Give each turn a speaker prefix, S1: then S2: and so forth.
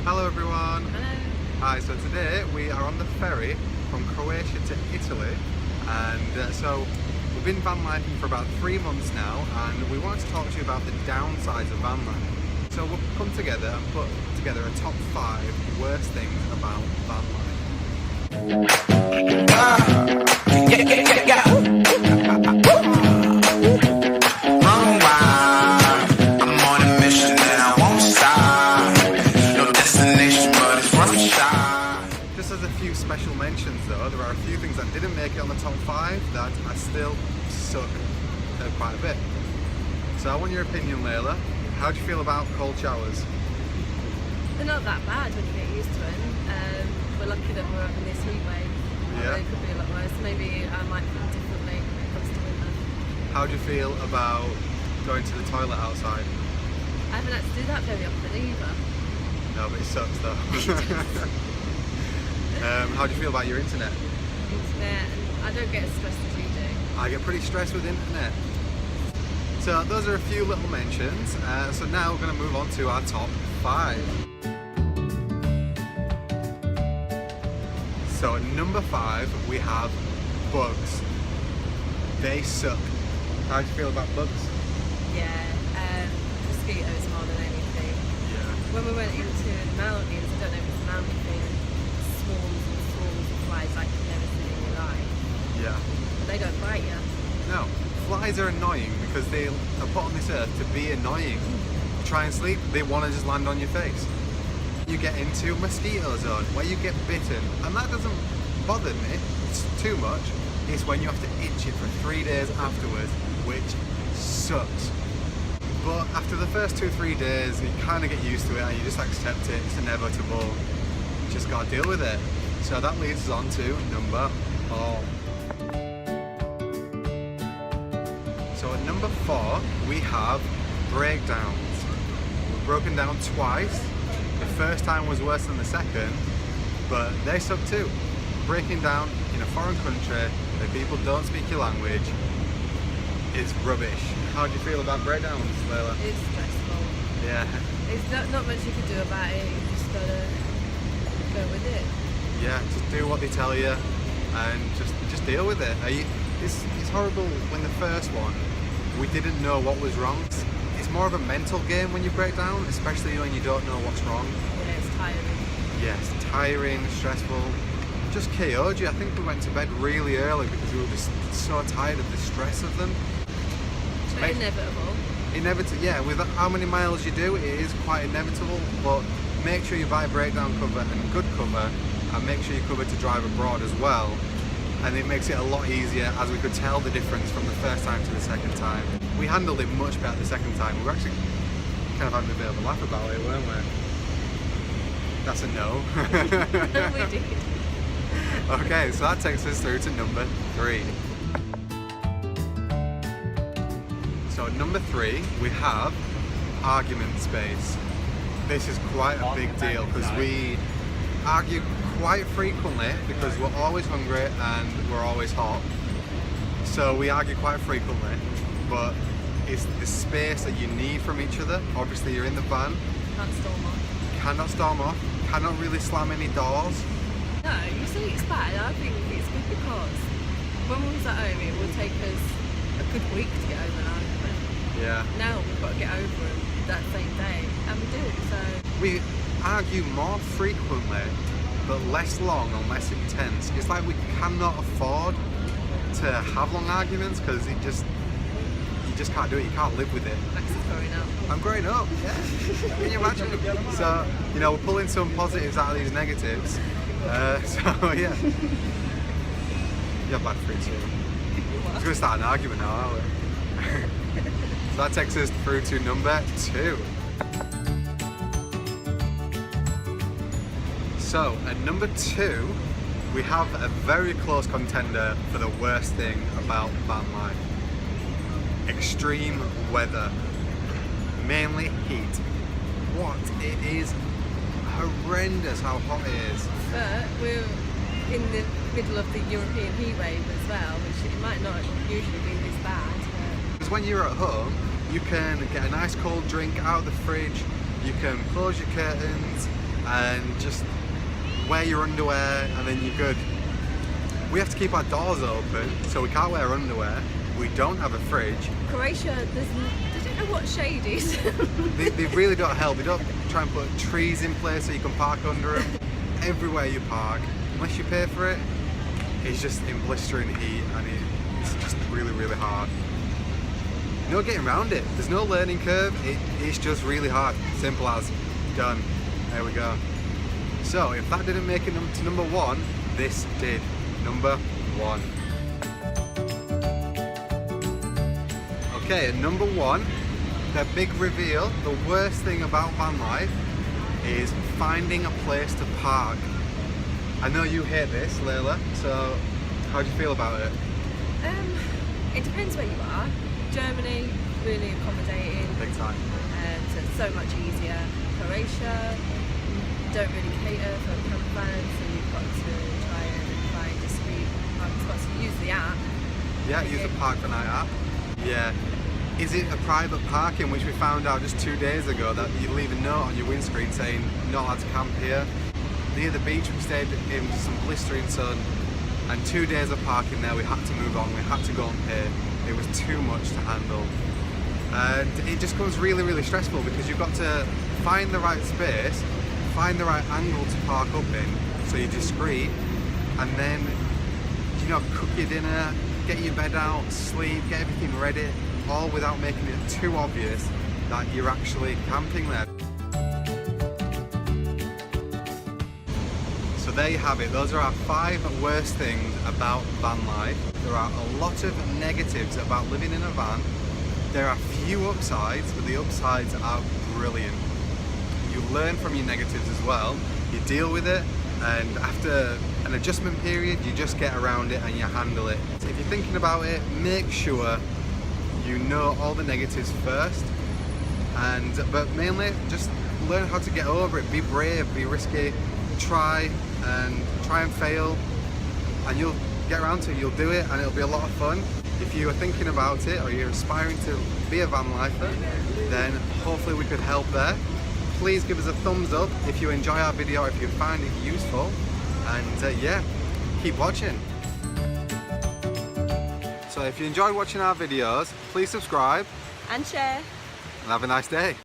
S1: Hello everyone!
S2: Hello.
S1: Hi, so today we are on the ferry from Croatia to Italy, and so we've been van lifing for about 3 months now, and we wanted to talk to you about the downsides of van life. So we've come together and put together a top 5 worst things about van life. Just as a few special mentions though, there are a few things that didn't make it on the top 5 that I still suck quite a bit. So I want your opinion, Layla. How do you feel about cold showers?
S2: They're not that bad when you get used to them. We're lucky that we're having this heat wave.
S1: Yeah.
S2: It could be a lot worse. Maybe I might feel differently when it comes to winter.
S1: How do you feel about going to the toilet outside?
S2: I haven't had to do that very often either.
S1: No, but it sucks though. How do you feel about your internet?
S2: Internet, and I don't get as stressed as you do.
S1: I get pretty stressed with internet. So those are a few little mentions. So now we're going to move on to our top 5. So at number 5 we have bugs. They suck. How do you feel about bugs?
S2: Yeah, mosquitoes more than anything.
S1: Yeah.
S2: When we went into the mountains, I don't know if it's a mountain thing, swarms and swarms of flies like you've never seen in your life.
S1: Yeah.
S2: But they don't bite you.
S1: No. Flies are annoying because they are put on this earth to be annoying. You try and sleep, they want to just land on your face. You get into mosquito zone where you get bitten, and that doesn't bother me too much. It's when you have to itch it for 3 days afterwards, which sucks. But after the first 2-3 days, you kind of get used to it and you just accept it. It's inevitable. You just gotta deal with it. So that leads us on to number 4. So at number 4, we have breakdowns. We've broken down twice. The first time was worse than the second, but they suck too. Breaking down in a foreign country where people don't speak your language is rubbish. How do you feel about breakdowns, Layla?
S2: It's stressful.
S1: Yeah.
S2: It's not much you can do about it. You just gotta go with it.
S1: Yeah, just do what they tell you and just deal with it. It's horrible when the first one, we didn't know what was wrong. It's more of a mental game when you break down, especially when you don't know what's wrong.
S2: Yeah, it's tiring.
S1: Yes, tiring, stressful. Just KO'd you. I think we went to bed really early because we were just so tired of the stress of them.
S2: But inevitable.
S1: Inevitable, yeah, with how many miles you do, it is quite inevitable, but make sure you buy breakdown cover and good cover, and make sure you're covered to drive abroad as well. And it makes it a lot easier, as we could tell the difference from the first time to the second time. We handled it much better the second time. We were actually kind of having a bit of a laugh about it, weren't we? That's a no.
S2: No, we did.
S1: Okay, so that takes us through to number 3. So at number 3, we have argument space. This is quite a big deal because we argue quite frequently because we're always hungry and we're always hot. So we argue quite frequently, but it's the space that you need from each other. Obviously you're in the van.
S2: Can't storm off.
S1: Cannot storm off, cannot really slam any doors.
S2: No, you say it's bad. I think it's good because when we was at home, it would take us a good week to get over an argument.
S1: Yeah.
S2: Now we've got to get over them that same day, and we do. So
S1: We argue more frequently, but less long and less intense. It's like we cannot afford to have long arguments because you just can't do it. You can't live with it.
S2: Max is growing up.
S1: I'm growing up. Yeah. Can you imagine? So we're pulling some positives out of these negatives. So yeah. You're bad for it too. We're going to start an argument now, aren't we? So that takes us through to number 2. So at number 2, we have a very close contender for the worst thing about van life. Extreme weather. Mainly heat. What? It is horrendous how hot it is.
S2: But we're in the middle of the European heat wave as well, which it might not usually be this bad.
S1: Because when you're at home, you can get a nice cold drink out of the fridge, you can close your curtains, and just wear your underwear and then you're good. We have to keep our doors open, so we can't wear underwear. We don't have a fridge.
S2: Croatia, they don't know what shade is.
S1: They really don't help. They don't try and put trees in place so you can park under them. Everywhere you park, unless you pay for it, it's just in blistering heat and it's just really, really hard. No getting around it. There's no learning curve. It's just really hard. Simple as. Done. There we go. So if that didn't make it to number one, this did. Number one. Okay, number one, the big reveal, the worst thing about van life is finding a place to park. I know you hate this, Layla, so how do you feel about it?
S2: It depends where you are. Germany, really accommodating.
S1: Big time.
S2: So it's so much easier. Croatia, don't really cater for camper so you've got to try and find discreet parking spots. Use the app.
S1: Yeah, use the Park for Night app. Yeah. Is it a private parking, which we found out just 2 days ago, that you leave a note on your windscreen saying not allowed to camp here? Near the beach, we stayed in some blistering sun, and 2 days of parking there, we had to move on, we had to go and pay. It was too much to handle. And it just becomes really, really stressful because you've got to find the right space, find the right angle to park up in, so you're discreet, and then, you know, cook your dinner, get your bed out, sleep, get everything ready, all without making it too obvious that you're actually camping there. So there you have it. Those are our 5 worst things about van life. There are a lot of negatives about living in a van. There are few upsides, but the upsides are brilliant. You learn from your negatives as well. You deal with it, and after an adjustment period, you just get around it and you handle it. So if you're thinking about it, make sure you know all the negatives first, but mainly just learn how to get over it. Be brave, be risky, try and fail, and you'll get around to it, you'll do it, and it'll be a lot of fun. If you are thinking about it or you're aspiring to be a van lifer, then hopefully we could help there. Please give us a thumbs up if you enjoy our video, if you find it useful, and yeah, keep watching. So if you enjoyed watching our videos, please subscribe
S2: And share.
S1: and have a nice day.